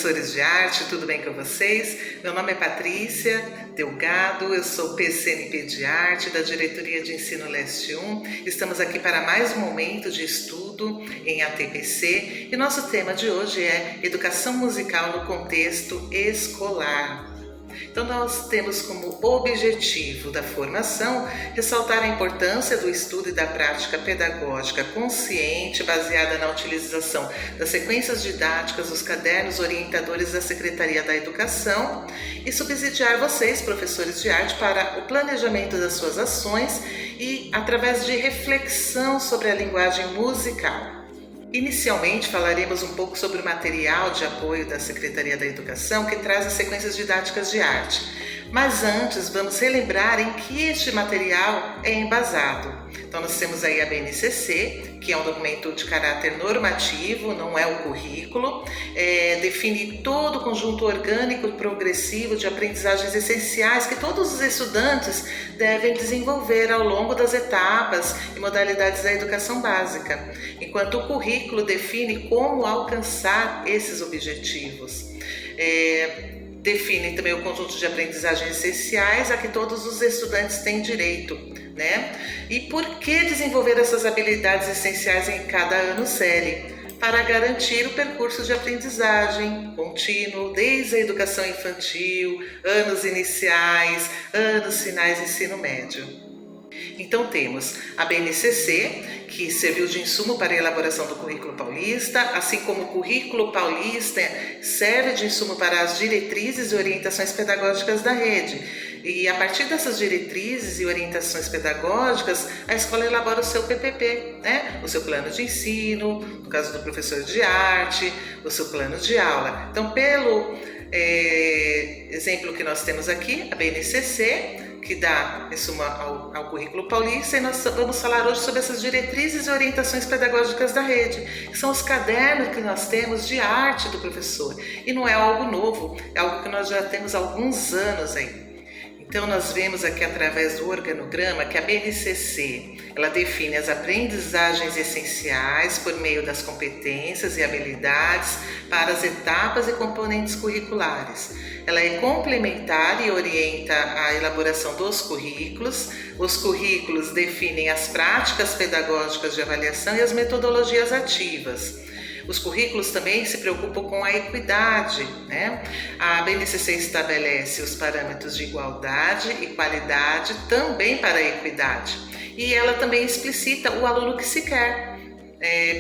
professores de arte, tudo bem com vocês? Meu nome é Patrícia Delgado, eu sou PCNP de Arte da Diretoria de Ensino Leste 1. Estamos aqui para mais um momento de estudo em ATPC e nosso tema de hoje é Educação Musical no Contexto Escolar. Então nós temos como objetivo da formação ressaltar a importância do estudo e da prática pedagógica consciente baseada na utilização das sequências didáticas dos cadernos orientadores da Secretaria da Educação e subsidiar vocês, professores de arte, para o planejamento das suas ações e através de reflexão sobre a linguagem musical. Inicialmente falaremos um pouco sobre o material de apoio da Secretaria da Educação que traz as sequências didáticas de arte. Mas antes vamos relembrar em que este material é embasado. Então nós temos aí a BNCC, que é um documento de caráter normativo, não é o currículo, define todo o conjunto orgânico e progressivo de aprendizagens essenciais que todos os estudantes devem desenvolver ao longo das etapas e modalidades da educação básica, enquanto o currículo define como alcançar esses objetivos. Define também o conjunto de aprendizagens essenciais a que todos os estudantes têm direito, né? E por que desenvolver essas habilidades essenciais em cada ano série? Para garantir o percurso de aprendizagem contínuo, desde a educação infantil, anos iniciais, anos finais e ensino médio. Então temos a BNCC, que serviu de insumo para a elaboração do currículo paulista, assim como o currículo paulista serve de insumo para as diretrizes e orientações pedagógicas da rede. E a partir dessas diretrizes e orientações pedagógicas, a escola elabora o seu PPP, né? O seu plano de ensino, no caso do professor de arte, o seu plano de aula. Então, pelo exemplo que nós temos aqui, a BNCC, que dá em suma ao currículo paulista, e nós vamos falar hoje sobre essas diretrizes e orientações pedagógicas da rede, que são os cadernos que nós temos de arte do professor. E não é algo novo, é algo que nós já temos há alguns anos aí. Então nós vemos aqui através do organograma que a BNCC, ela define as aprendizagens essenciais por meio das competências e habilidades para as etapas e componentes curriculares. Ela é complementar e orienta a elaboração dos currículos. Os currículos definem as práticas pedagógicas de avaliação e as metodologias ativas. Os currículos também se preocupam com a equidade, né? A BNCC estabelece os parâmetros de igualdade e qualidade também para a equidade. E ela também explicita o aluno que se quer,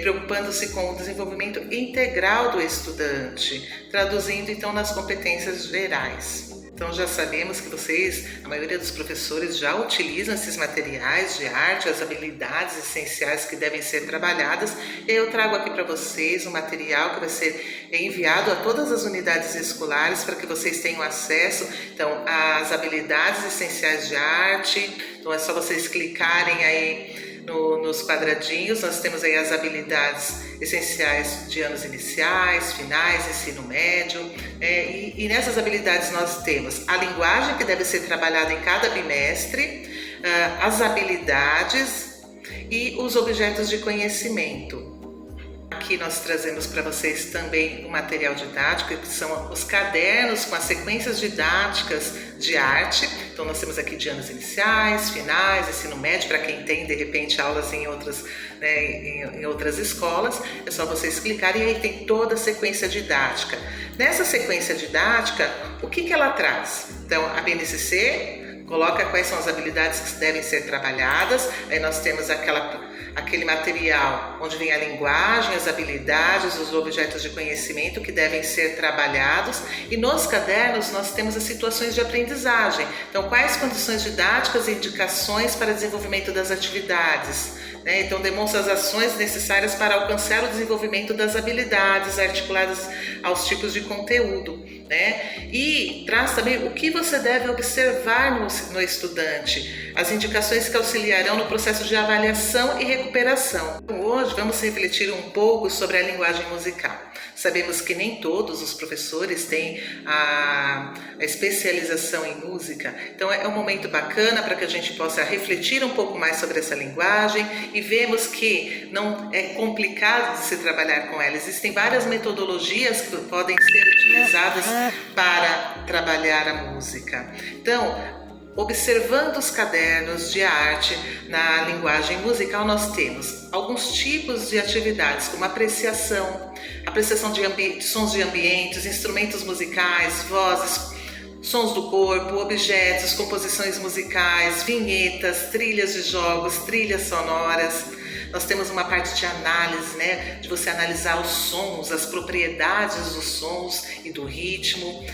preocupando-se com o desenvolvimento integral do estudante, traduzindo então nas competências gerais. Então já sabemos que vocês, a maioria dos professores já utilizam esses materiais de arte, as habilidades essenciais que devem ser trabalhadas. Eu trago aqui para vocês um material que vai ser enviado a todas as unidades escolares para que vocês tenham acesso então, às habilidades essenciais de arte. Então é só vocês clicarem aí nos quadradinhos, nós temos aí as habilidades essenciais de anos iniciais, finais, ensino médio, e nessas habilidades nós temos a linguagem que deve ser trabalhada em cada bimestre, as habilidades e os objetos de conhecimento. Aqui nós trazemos para vocês também o material didático, que são os cadernos com as sequências didáticas de arte. Então nós temos aqui de anos iniciais, finais, ensino médio, para quem tem de repente aulas em outras, em outras escolas. É só vocês clicarem e aí tem toda a sequência didática. Nessa sequência didática, o que ela traz? Então a BNCC coloca quais são as habilidades que devem ser trabalhadas, aí nós temos aquele material onde vem a linguagem, as habilidades, os objetos de conhecimento que devem ser trabalhados, e nos cadernos nós temos as situações de aprendizagem. Então, quais condições didáticas e indicações para desenvolvimento das atividades? Então, demonstra as ações necessárias para alcançar o desenvolvimento das habilidades articuladas aos tipos de conteúdo, E traz também o que você deve observar no estudante, as indicações que auxiliarão no processo de avaliação e recuperação. Então, hoje vamos refletir um pouco sobre a linguagem musical. Sabemos que nem todos os professores têm a especialização em música. Então é um momento bacana para que a gente possa refletir um pouco mais sobre essa linguagem e vemos que não é complicado de se trabalhar com ela. Existem várias metodologias que podem ser utilizadas para trabalhar a música. Então, observando os cadernos de arte na linguagem musical, nós temos alguns tipos de atividades, como apreciação de sons de ambientes, instrumentos musicais, vozes, sons do corpo, objetos, composições musicais, vinhetas, trilhas de jogos, trilhas sonoras. Nós temos uma parte de análise, né, de você analisar os sons, as propriedades dos sons e do ritmo,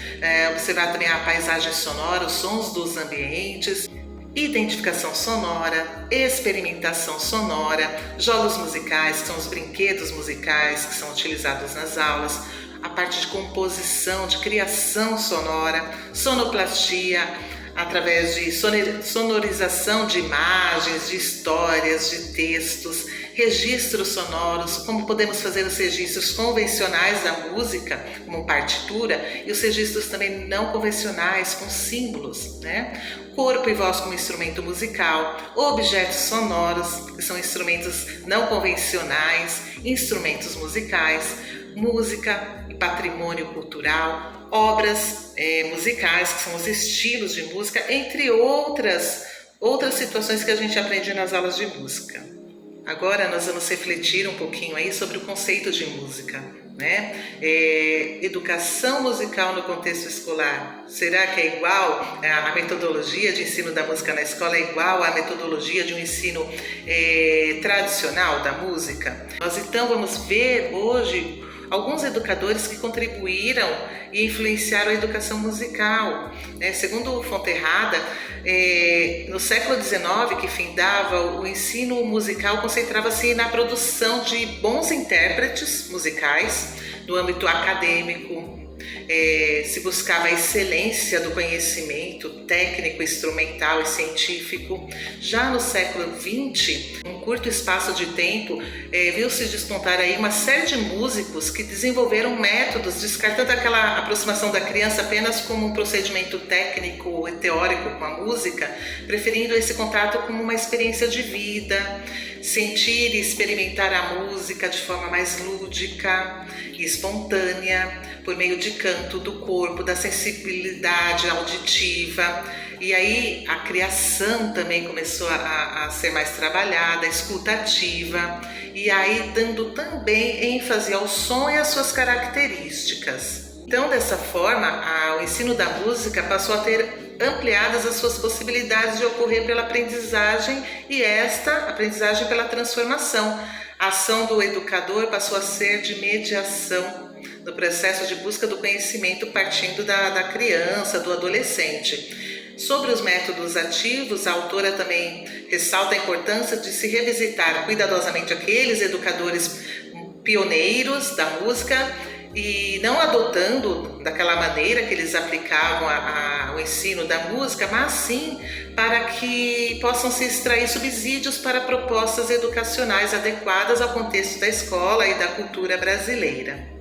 observar também a paisagem sonora, os sons dos ambientes, identificação sonora, experimentação sonora, jogos musicais, que são os brinquedos musicais que são utilizados nas aulas, a parte de composição, de criação sonora, sonoplastia, através de sonorização de imagens, de histórias, de textos, registros sonoros, como podemos fazer os registros convencionais da música, como partitura, e os registros também não convencionais, com símbolos, né? Corpo e voz como instrumento musical, objetos sonoros, que são instrumentos não convencionais, instrumentos musicais, música e patrimônio cultural, obras musicais, que são os estilos de música, entre outras situações que a gente aprende nas aulas de música. Agora nós vamos refletir um pouquinho aí sobre o conceito de música, né? Educação musical no contexto escolar. Será que é igual a metodologia de ensino da música na escola é igual à metodologia de um ensino tradicional da música? Nós então vamos ver hoje alguns educadores que contribuíram e influenciaram a educação musical. Segundo Fonterrada, no século XIX, que findava, o ensino musical concentrava-se na produção de bons intérpretes musicais no âmbito acadêmico. Se buscava a excelência do conhecimento técnico, instrumental e científico. Já no século XX, um curto espaço de tempo, viu-se despontar aí uma série de músicos que desenvolveram métodos, descartando aquela aproximação da criança apenas como um procedimento técnico e teórico com a música, preferindo esse contato como uma experiência de vida, sentir e experimentar a música de forma mais lúdica e espontânea, por meio de canto, do corpo, da sensibilidade auditiva. E aí a criação também começou a ser mais trabalhada, a escuta ativa, e aí dando também ênfase ao som e às suas características. Então, dessa forma, o ensino da música passou a ter ampliadas as suas possibilidades de ocorrer pela aprendizagem, e esta aprendizagem pela transformação. A ação do educador passou a ser de mediação no processo de busca do conhecimento, partindo da criança, do adolescente. Sobre os métodos ativos, a autora também ressalta a importância de se revisitar cuidadosamente aqueles educadores pioneiros da música e não adotando daquela maneira que eles aplicavam o ensino da música, mas sim para que possam se extrair subsídios para propostas educacionais adequadas ao contexto da escola e da cultura brasileira.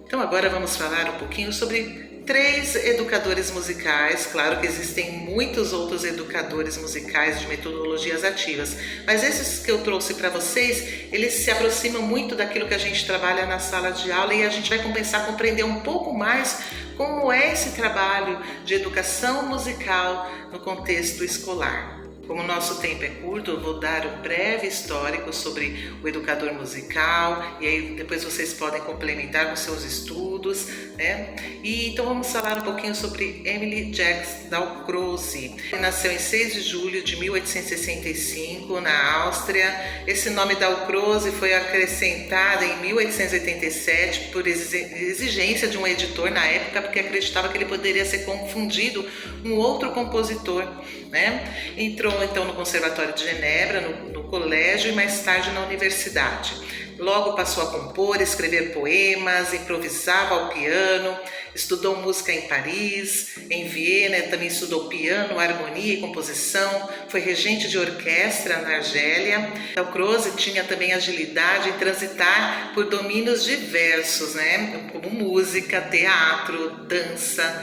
Então agora vamos falar um pouquinho sobre 3 educadores musicais. Claro que existem muitos outros educadores musicais de metodologias ativas, mas esses que eu trouxe para vocês, eles se aproximam muito daquilo que a gente trabalha na sala de aula, e a gente vai começar a compreender um pouco mais como é esse trabalho de educação musical no contexto escolar. Como o nosso tempo é curto, eu vou dar um breve histórico sobre o educador musical, e aí depois vocês podem complementar com seus estudos, né? E então vamos falar um pouquinho sobre Emile Jacques Dalcroze. Ele nasceu em 6 de julho de 1865 na Áustria. Esse nome Dalcroze foi acrescentado em 1887 por exigência de um editor na época, porque acreditava que ele poderia ser confundido com outro compositor, né? Entrou então no Conservatório de Genebra, no colégio, e mais tarde na universidade. Logo passou a compor, escrever poemas, improvisava ao piano, estudou música em Paris, em Viena, também estudou piano, harmonia e composição, foi regente de orquestra na Argélia. Dalcroze tinha também agilidade em transitar por domínios diversos, né? Como música, teatro, dança,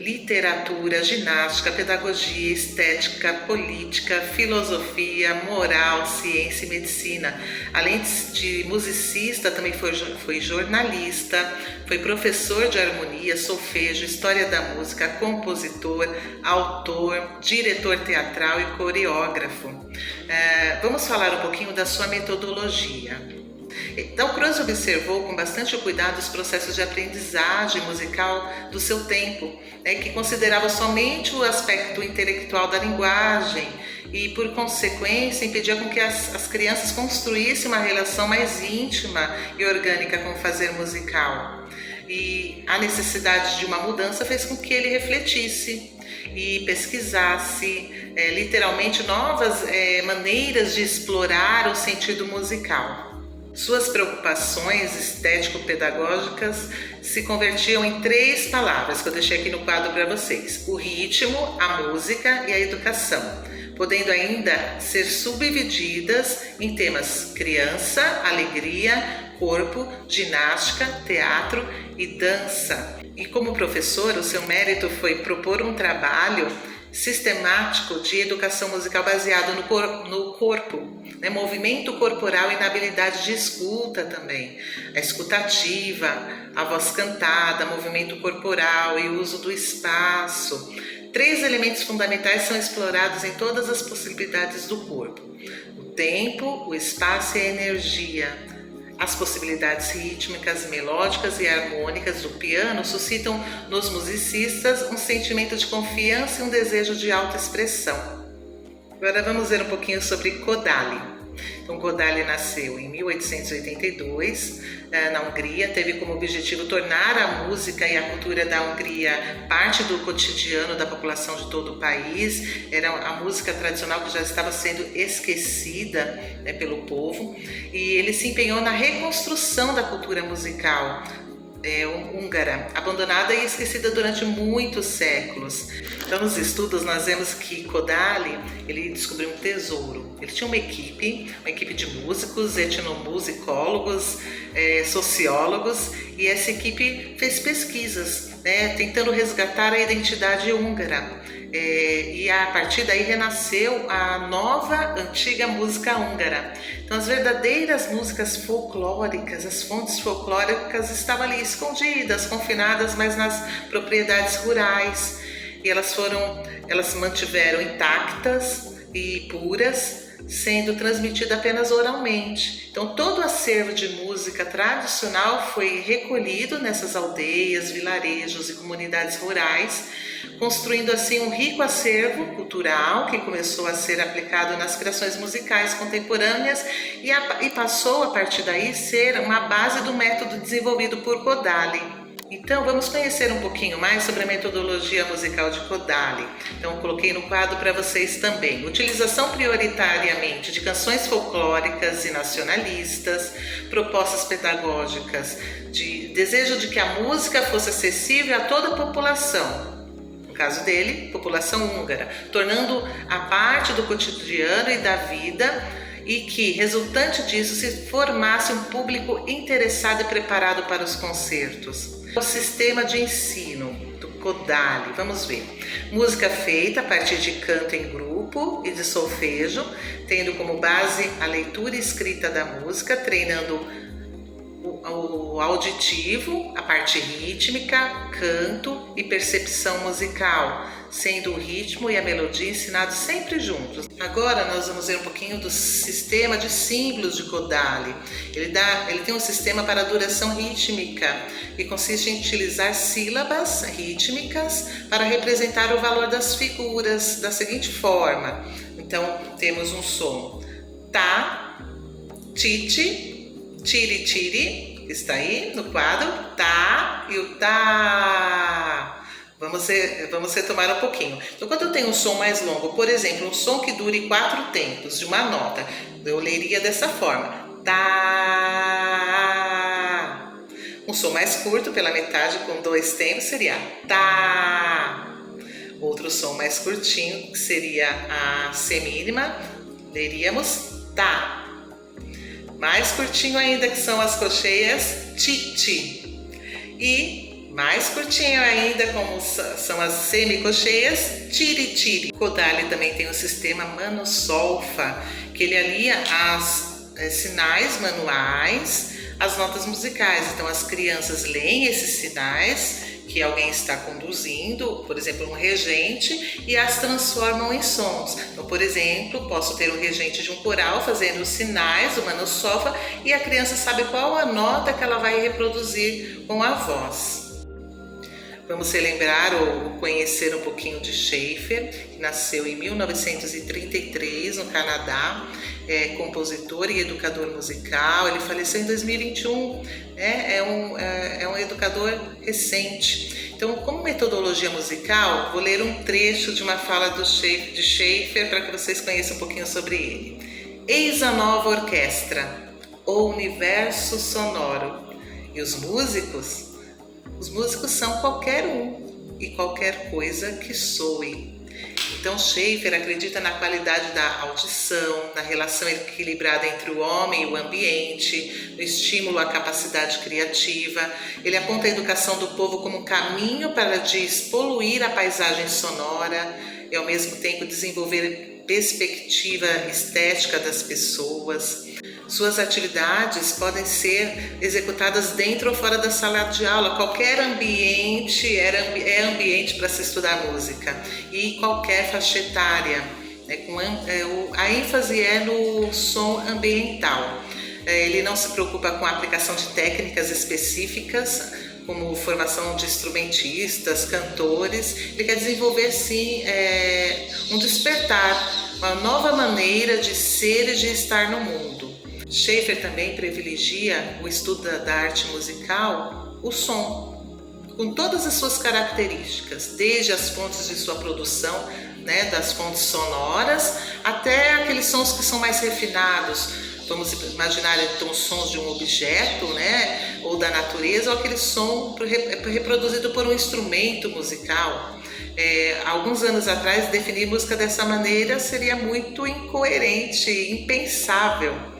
literatura, ginástica, pedagogia, estética, política, filosofia, moral, ciência e medicina. Além de musicista, também foi jornalista, foi professor de harmonia, solfejo, história da música, compositor, autor, diretor teatral e coreógrafo. Vamos falar um pouquinho da sua metodologia. Então, Cruz observou com bastante cuidado os processos de aprendizagem musical do seu tempo, que considerava somente o aspecto intelectual da linguagem e, por consequência, impedia com que as crianças construíssem uma relação mais íntima e orgânica com o fazer musical. E a necessidade de uma mudança fez com que ele refletisse e pesquisasse literalmente novas maneiras de explorar o sentido musical. Suas preocupações estético-pedagógicas se convertiam em 3 palavras que eu deixei aqui no quadro para vocês: o ritmo, a música e a educação, podendo ainda ser subdivididas em temas criança, alegria, corpo, ginástica, teatro e dança. E como professor, o seu mérito foi propor um trabalho sistemático de educação musical baseado no corpo, movimento corporal e na habilidade de escuta também, a escuta ativa, a voz cantada, movimento corporal e uso do espaço. 3 elementos fundamentais são explorados em todas as possibilidades do corpo: o tempo, o espaço e a energia. As possibilidades rítmicas, melódicas e harmônicas do piano suscitam nos musicistas um sentimento de confiança e um desejo de autoexpressão. Agora vamos ver um pouquinho sobre Kodály. Então, Kodály nasceu em 1882 na Hungria, teve como objetivo tornar a música e a cultura da Hungria parte do cotidiano da população de todo o país. Era a música tradicional que já estava sendo esquecida pelo povo, e ele se empenhou na reconstrução da cultura musical húngara, abandonada e esquecida durante muitos séculos. Então, nos estudos nós vemos que Kodály, ele descobriu um tesouro. Ele tinha uma equipe de músicos, etnomusicólogos, sociólogos, e essa equipe fez pesquisas, tentando resgatar a identidade húngara. E a partir daí renasceu a nova, antiga música húngara. Então, as verdadeiras músicas folclóricas, as fontes folclóricas estavam ali escondidas, confinadas, mas nas propriedades rurais. E elas se mantiveram intactas e puras, sendo transmitida apenas oralmente. Então, todo o acervo de música tradicional foi recolhido nessas aldeias, vilarejos e comunidades rurais, construindo assim um rico acervo cultural que começou a ser aplicado nas criações musicais contemporâneas e passou a partir daí a ser uma base do método desenvolvido por Kodály. Então, vamos conhecer um pouquinho mais sobre a metodologia musical de Kodály. Então, coloquei no quadro para vocês também: utilização prioritariamente de canções folclóricas e nacionalistas, propostas pedagógicas, de desejo de que a música fosse acessível a toda a população. No caso dele, população húngara, tornando a parte do cotidiano e da vida, e que, resultante disso, se formasse um público interessado e preparado para os concertos. O sistema de ensino do Kodály, vamos ver. Música feita a partir de canto em grupo e de solfejo, tendo como base a leitura e escrita da música, treinando o auditivo, a parte rítmica, canto e percepção musical, sendo o ritmo e a melodia ensinados sempre juntos. Agora nós vamos ver um pouquinho do sistema de símbolos de Kodály. Ele tem um sistema para duração rítmica, que consiste em utilizar sílabas rítmicas para representar o valor das figuras da seguinte forma. Então, temos um som tá, titi, tiri, tiri, que está aí no quadro, tá, e o tá. Vamos retomar um pouquinho. Então, quando eu tenho um som mais longo, por exemplo, um som que dure 4 tempos de uma nota, eu leria dessa forma: tá. Um som mais curto, pela metade, com 2 tempos, seria tá. Outro som mais curtinho, que seria a semínima, leríamos tá. Mais curtinho ainda, que são as cocheias, ti, ti. E Mais curtinho ainda, como são as semicolcheias, tiri-tiri. O Kodály também tem o sistema mano-solfa, que ele alia as sinais manuais às notas musicais. Então as crianças leem esses sinais que alguém está conduzindo, por exemplo, um regente, e as transformam em sons. Então, por exemplo, posso ter um regente de um coral fazendo os sinais do mano-solfa e a criança sabe qual a nota que ela vai reproduzir com a voz. Vamos relembrar ou conhecer um pouquinho de Schaeffer, que nasceu em 1933 no Canadá, é compositor e educador musical. Ele faleceu em 2021, é um educador recente. Então, como metodologia musical, vou ler um trecho de uma fala de Schaeffer para que vocês conheçam um pouquinho sobre ele. Eis a nova orquestra, o universo sonoro. E os músicos são qualquer um e qualquer coisa que soe. Então Schaeffer acredita na qualidade da audição, na relação equilibrada entre o homem e o ambiente, no estímulo à capacidade criativa. Ele aponta a educação do povo como um caminho para despoluir a paisagem sonora e ao mesmo tempo desenvolver perspectiva estética das pessoas. Suas atividades podem ser executadas dentro ou fora da sala de aula. Qualquer ambiente é ambiente para se estudar música e qualquer faixa etária. A ênfase é no som ambiental. Ele não se preocupa com a aplicação de técnicas específicas, como formação de instrumentistas, cantores. Ele quer desenvolver, sim, um despertar, uma nova maneira de ser e de estar no mundo. Schaeffer também privilegia o estudo da arte musical, o som, com todas as suas características, desde as fontes de sua produção, das fontes sonoras, até aqueles sons que são mais refinados. Vamos imaginar então os sons de um objeto, ou da natureza, ou aquele som reproduzido por um instrumento musical. Alguns anos atrás, definir música dessa maneira seria muito incoerente, impensável.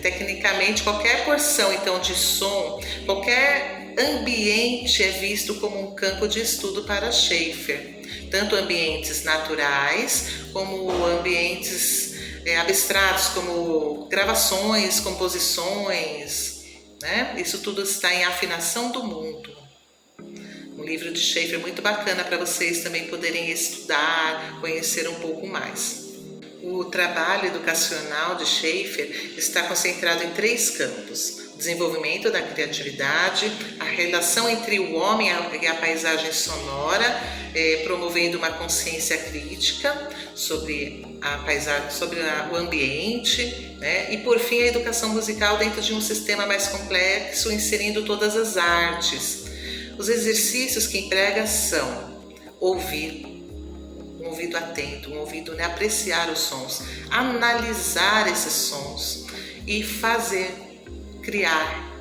Tecnicamente, qualquer porção então de som, qualquer ambiente é visto como um campo de estudo para Schaeffer, tanto ambientes naturais como ambientes abstratos, como gravações, composições, Isso tudo está em Afinação do Mundo. Um livro de Schaeffer muito bacana para vocês também poderem estudar, conhecer um pouco mais. O trabalho educacional de Schaeffer está concentrado em 3 campos: o desenvolvimento da criatividade, a relação entre o homem e a paisagem sonora, promovendo uma consciência crítica sobre a paisagem, sobre o ambiente, e por fim a educação musical dentro de um sistema mais complexo, inserindo todas as artes. Os exercícios que emprega são ouvir, um ouvido atento, um ouvido, apreciar os sons, analisar esses sons e fazer, criar.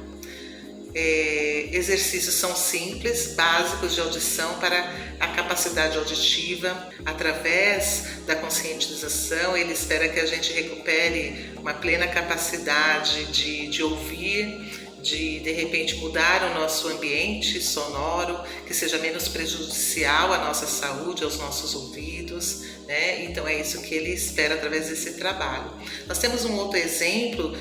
Exercícios são simples, básicos de audição para a capacidade auditiva. Através da conscientização, ele espera que a gente recupere uma plena capacidade de ouvir, de repente mudar o nosso ambiente sonoro, que seja menos prejudicial à nossa saúde, aos nossos ouvidos, Então é isso que ele espera através desse trabalho. Nós temos um outro exemplo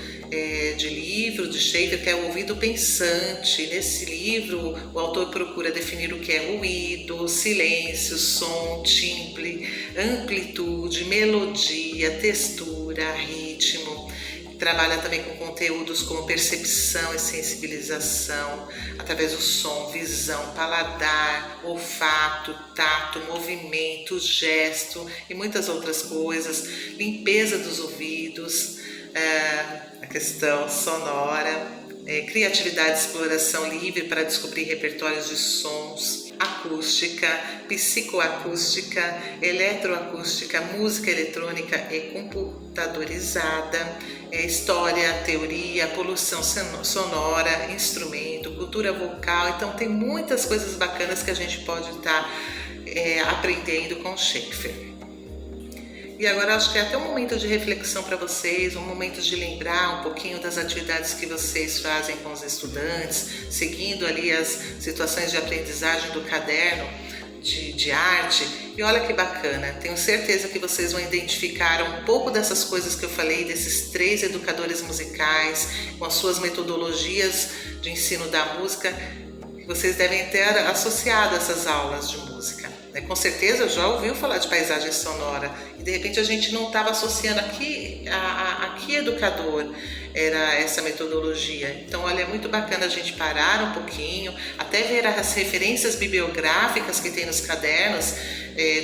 de livro de Schaeffer, que é o ouvido pensante. Nesse livro, o autor procura definir o que é ruído, silêncio, som, timbre, amplitude, melodia, textura, ritmo. Trabalha também com conteúdos como percepção e sensibilização, através do som, visão, paladar, olfato, tato, movimento, gesto e muitas outras coisas, limpeza dos ouvidos, a questão sonora, criatividade e exploração livre para descobrir repertórios de sons, acústica, psicoacústica, eletroacústica, música eletrônica e computadorizada, história, teoria, poluição sonora, instrumento, cultura vocal. Então tem muitas coisas bacanas que a gente pode estar aprendendo com Schaeffer. E agora acho que é até um momento de reflexão para vocês, um momento de lembrar um pouquinho das atividades que vocês fazem com os estudantes, seguindo ali as situações de aprendizagem do caderno de arte. E olha que bacana, tenho certeza que vocês vão identificar um pouco dessas coisas que eu falei, desses 3 educadores musicais, com as suas metodologias de ensino da música, que vocês devem ter associado a essas aulas de música. Com certeza já ouviu falar de paisagem sonora e de repente a gente não estava associando aqui a que educador era essa metodologia. Então, olha, é muito bacana a gente parar um pouquinho, até ver as referências bibliográficas que tem nos cadernos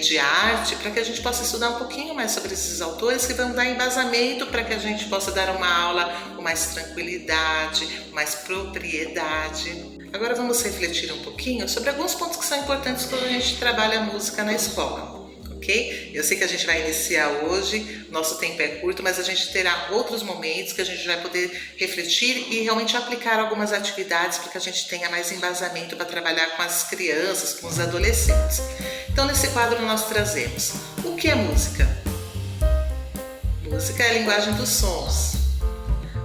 de arte, para que a gente possa estudar um pouquinho mais sobre esses autores que vão dar embasamento para que a gente possa dar uma aula com mais tranquilidade, com mais propriedade. Agora vamos refletir um pouquinho sobre alguns pontos que são importantes quando a gente trabalha a música na escola, ok? Eu sei que a gente vai iniciar hoje, nosso tempo é curto, mas a gente terá outros momentos que a gente vai poder refletir e realmente aplicar algumas atividades para que a gente tenha mais embasamento para trabalhar com as crianças, com os adolescentes. Então, nesse quadro nós trazemos o que é música? Música é a linguagem dos sons.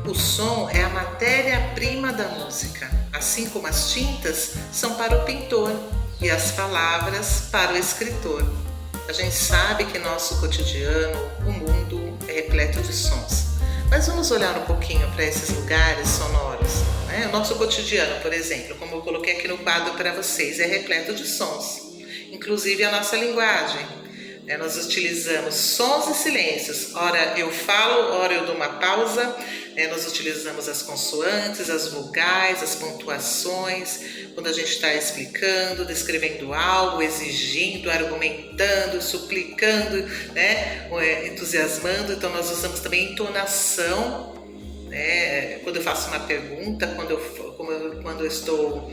O som é a matéria-prima da música, assim como as tintas são para o pintor e as palavras para o escritor. A gente sabe que nosso cotidiano, o mundo, é repleto de sons. Mas vamos olhar um pouquinho para esses lugares sonoros, né? O nosso cotidiano, por exemplo, como eu coloquei aqui no quadro para vocês, é repleto de sons, inclusive a nossa linguagem. Nós utilizamos sons e silêncios. Ora eu falo, ora eu dou uma pausa. Nós utilizamos as consoantes, as vogais, as pontuações, quando a gente está explicando, descrevendo algo, exigindo, argumentando, suplicando, né? Entusiasmando. Então nós usamos também entonação, né? Quando eu faço uma pergunta, quando eu estou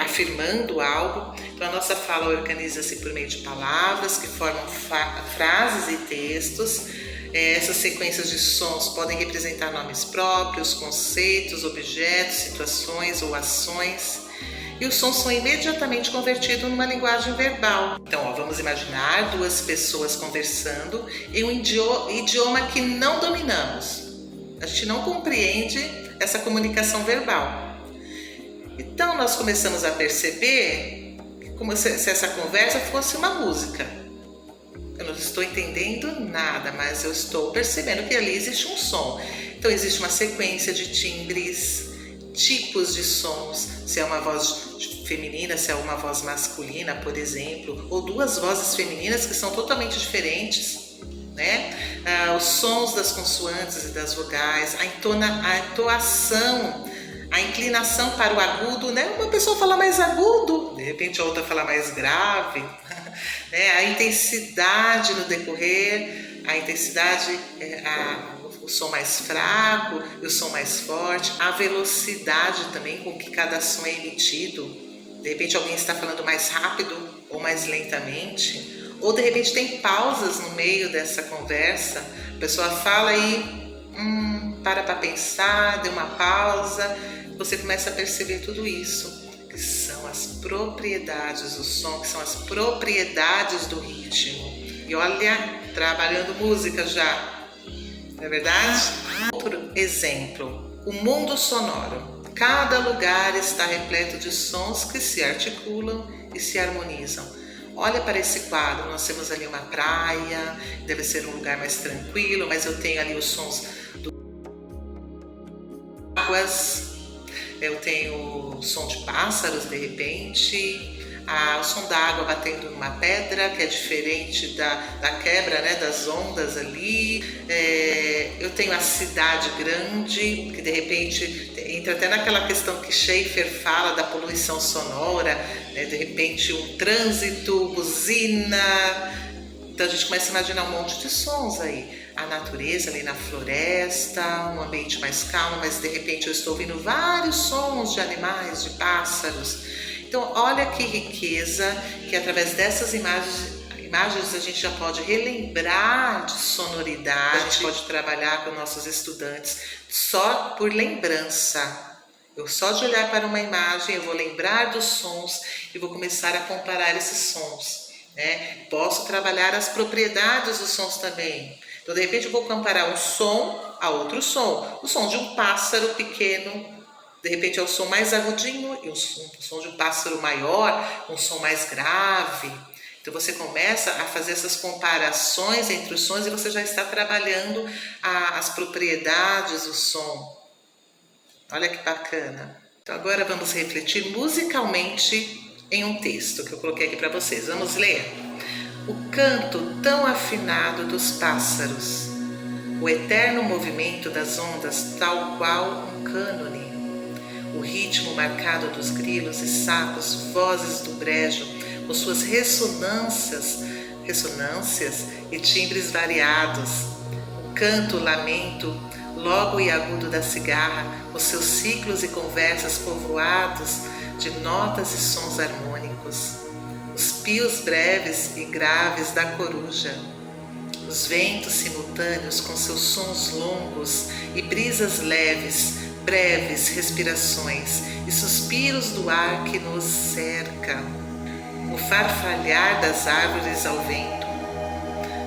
afirmando algo. Então a nossa fala organiza-se por meio de palavras que formam frases e textos. Essas sequências de sons podem representar nomes próprios, conceitos, objetos, situações ou ações. E os sons são imediatamente convertidos numa linguagem verbal. Então, vamos imaginar 2 pessoas conversando em um idioma que não dominamos. A gente não compreende essa comunicação verbal. Então, nós começamos a perceber como se essa conversa fosse uma música. Eu não estou entendendo nada, mas eu estou percebendo que ali existe um som. Então existe uma sequência de timbres, tipos de sons, se é uma voz feminina, se é uma voz masculina, por exemplo, ou 2 vozes femininas que são totalmente diferentes, né? Os sons das consoantes e das vogais, a entoação, a inclinação para o agudo, né? Uma pessoa fala mais agudo, de repente a outra fala mais grave. A intensidade no decorrer, a intensidade, o som mais fraco e o som mais forte, a velocidade também com que cada som é emitido. De repente alguém está falando mais rápido ou mais lentamente, ou de repente tem pausas no meio dessa conversa, a pessoa fala e para pensar, deu uma pausa, você começa a perceber tudo isso. Que são as propriedades do som, que são as propriedades do ritmo. E olha, trabalhando música já, não é verdade? Outro exemplo, o mundo sonoro. Cada lugar está repleto de sons que se articulam e se harmonizam. Olha para esse quadro, nós temos ali uma praia, deve ser um lugar mais tranquilo, mas eu tenho ali os sons das águas. Eu tenho o som de pássaros, de repente, o som da água batendo numa pedra, que é diferente da quebra, né, das ondas ali. Eu tenho a cidade grande, que de repente entra até naquela questão que Schaeffer fala da poluição sonora, né, de repente um trânsito, buzina. Então a gente começa a imaginar um monte de sons aí. A natureza ali na floresta, um ambiente mais calmo, mas de repente eu estou ouvindo vários sons de animais, de pássaros. Então olha que riqueza que através dessas imagens a gente já pode relembrar de sonoridade, a gente pode trabalhar com nossos estudantes só por lembrança. Eu só de olhar para uma imagem eu vou lembrar dos sons e vou começar a comparar esses sons. né? Posso trabalhar as propriedades dos sons também. Então, de repente, eu vou comparar um som a outro som. O som de um pássaro pequeno, de repente, é o som mais agudinho, e o som de um pássaro maior, um som mais grave. Então, você começa a fazer essas comparações entre os sons e você já está trabalhando as propriedades do som. Olha que bacana. Então, agora vamos refletir musicalmente em um texto que eu coloquei aqui para vocês. Vamos ler? O canto tão afinado dos pássaros, o eterno movimento das ondas, tal qual um cânone, o ritmo marcado dos grilos e sapos, vozes do brejo, com suas ressonâncias e timbres variados, o canto, lamento, logo e agudo da cigarra, os seus ciclos e conversas povoados de notas e sons harmônicos, os pios breves e graves da coruja, os ventos simultâneos com seus sons longos e brisas leves, breves respirações e suspiros do ar que nos cerca, o farfalhar das árvores ao vento,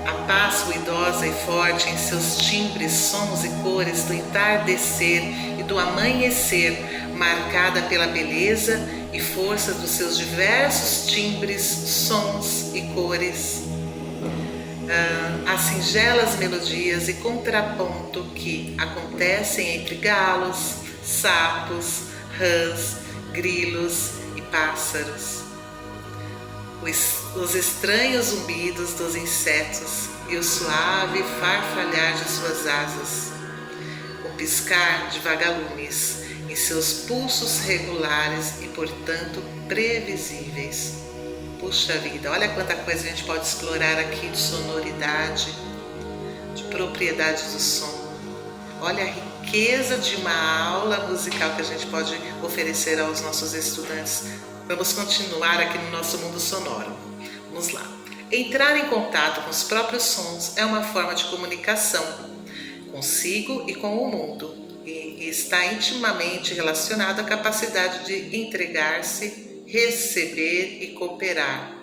a paz ruidosa e forte em seus timbres, sons e cores do entardecer e do amanhecer, marcada pela beleza e força dos seus diversos timbres, sons e cores. As singelas melodias e contraponto que acontecem entre galos, sapos, rãs, grilos e pássaros. Os estranhos zumbidos dos insetos e o suave farfalhar de suas asas, o piscar de vagalumes em seus pulsos regulares e, portanto, previsíveis. Puxa vida, olha quanta coisa a gente pode explorar aqui de sonoridade, de propriedades do som. Olha a riqueza de uma aula musical que a gente pode oferecer aos nossos estudantes. Vamos continuar aqui no nosso mundo sonoro. Vamos lá. Entrar em contato com os próprios sons é uma forma de comunicação consigo e com o mundo, e está intimamente relacionado à capacidade de entregar-se, receber e cooperar.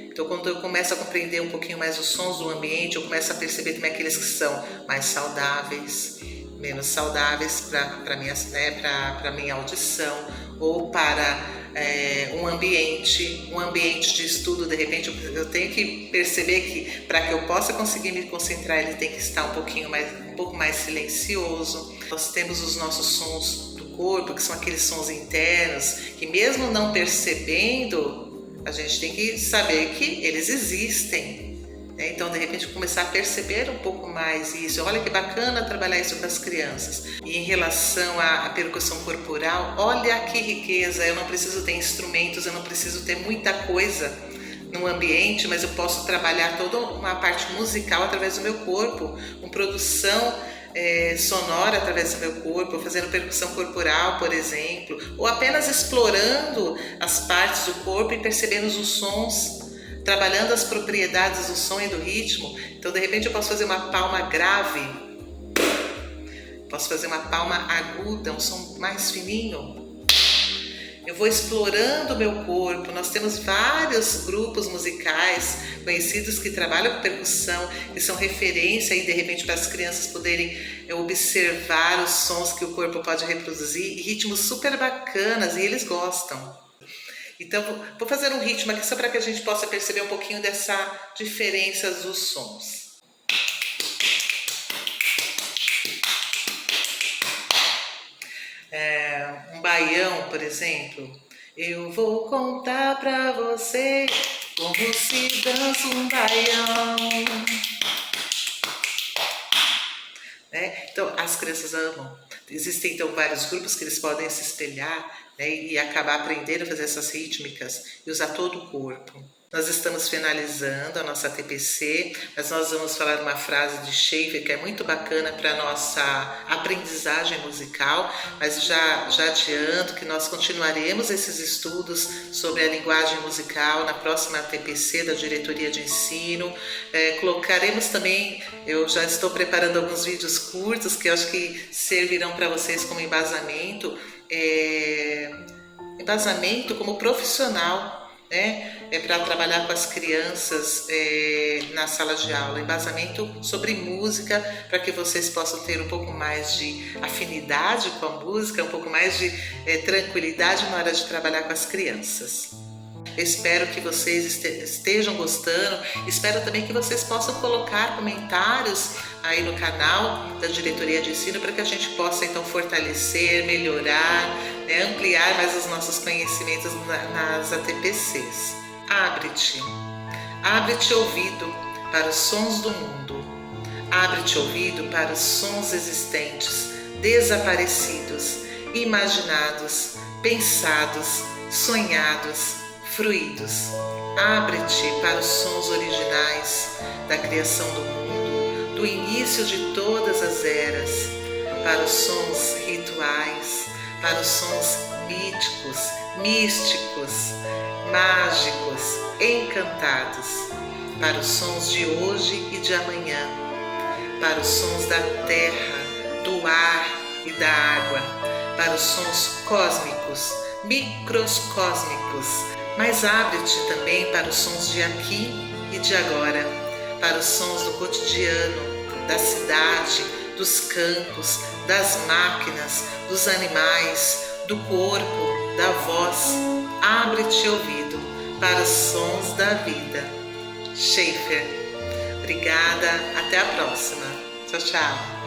Então, quando eu começo a compreender um pouquinho mais os sons do ambiente, eu começo a perceber também aqueles que são mais saudáveis, menos saudáveis para minha audição, ou para um ambiente de estudo. De repente eu tenho que perceber que para que eu possa conseguir me concentrar, ele tem que estar um pouco mais silencioso. Nós temos os nossos sons do corpo, que são aqueles sons internos, que mesmo não percebendo, a gente tem que saber que eles existem. Então, de repente, começar a perceber um pouco mais isso. Olha que bacana trabalhar isso com as crianças. E em relação à percussão corporal, olha que riqueza. Eu não preciso ter instrumentos, eu não preciso ter muita coisa no ambiente, mas eu posso trabalhar toda uma parte musical através do meu corpo, com produção sonora através do meu corpo, fazendo percussão corporal, por exemplo, ou apenas explorando as partes do corpo e percebendo os sons, trabalhando as propriedades do som e do ritmo. Então, de repente, eu posso fazer uma palma grave, posso fazer uma palma aguda, um som mais fininho. Eu vou explorando o meu corpo. Nós temos vários grupos musicais conhecidos que trabalham com percussão, que são referência aí, de repente, para as crianças poderem observar os sons que o corpo pode reproduzir, ritmos super bacanas, e eles gostam. Então, vou fazer um ritmo aqui só para que a gente possa perceber um pouquinho dessa diferença dos sons. Um baião, por exemplo. Eu vou contar pra você como se dança um baião. Então, as crianças amam. Existem, então, vários grupos que eles podem se espelhar, e acabar aprendendo a fazer essas rítmicas e usar todo o corpo. Nós estamos finalizando a nossa TPC, mas nós vamos falar uma frase de Schaeffer que é muito bacana para a nossa aprendizagem musical, mas já adianto que nós continuaremos esses estudos sobre a linguagem musical na próxima TPC da Diretoria de Ensino. Colocaremos também, eu já estou preparando alguns vídeos curtos que eu acho que servirão para vocês como embasamento como profissional, né? É para trabalhar com as crianças na sala de aula, embasamento sobre música, para que vocês possam ter um pouco mais de afinidade com a música, um pouco mais de tranquilidade na hora de trabalhar com as crianças. Eu espero que vocês estejam gostando, espero também que vocês possam colocar comentários aí no canal da Diretoria de Ensino para que a gente possa então fortalecer, melhorar, né, ampliar mais os nossos conhecimentos nas ATPCs. Abre-te ouvido para os sons do mundo, abre-te ouvido para os sons existentes, desaparecidos, imaginados, pensados, sonhados, fruídos. Abre-te para os sons originais da criação do mundo, do início de todas as eras, para os sons rituais, para os sons míticos, místicos, mágicos, encantados, para os sons de hoje e de amanhã, para os sons da terra, do ar e da água, para os sons cósmicos, microscósmicos, mas abre-te também para os sons de aqui e de agora, para os sons do cotidiano, da cidade, dos campos, das máquinas, dos animais, do corpo, da voz. Abre-te ouvido para os sons da vida. Schaeffer. Obrigada, até a próxima. Tchau, tchau.